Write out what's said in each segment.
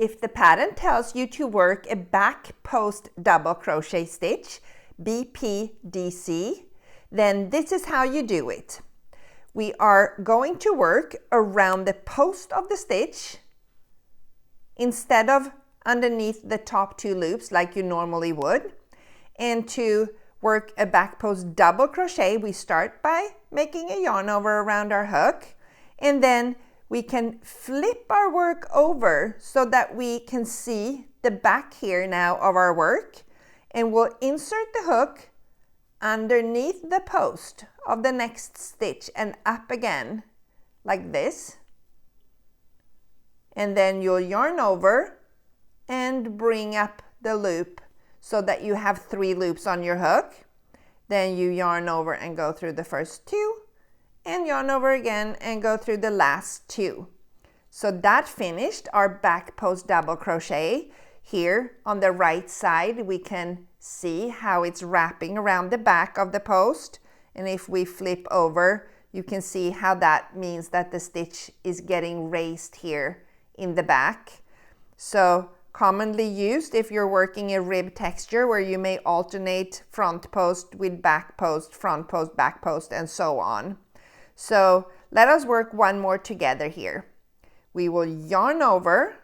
If the pattern tells you to work a back post double crochet stitch, BPDC, then this is how you do it. We are going to work around the post of the stitch instead of underneath the top 2 loops like you normally would. And to work a back post double crochet, we start by making a yarn over around our hook, and then we can flip our work over so that we can see the back here now of our work, and we'll insert the hook underneath the post of the next stitch and up again like this, and then you'll yarn over and bring up the loop so that you have 3 loops on your hook. Then you yarn over and go through the first 2 and yarn over again and go through the last 2. So that finished our back post double crochet. Here on the right side we can see how it's wrapping around the back of the post, and if we flip over you can see how that means that the stitch is getting raised here in the back. So commonly used if you're working a rib texture where you may alternate front post with back post, front post, back post, and so on. So let us work one more together here. We will yarn over,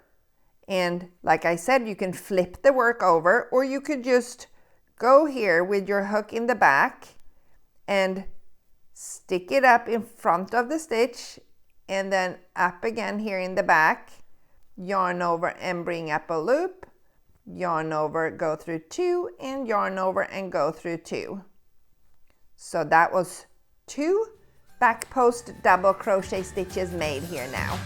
and like I said, you can flip the work over, or you could just go here with your hook in the back and stick it up in front of the stitch, and then up again here in the back, yarn over and bring up a loop, yarn over, go through 2, and yarn over and go through 2. So that was 2 back post double crochet stitches made here now.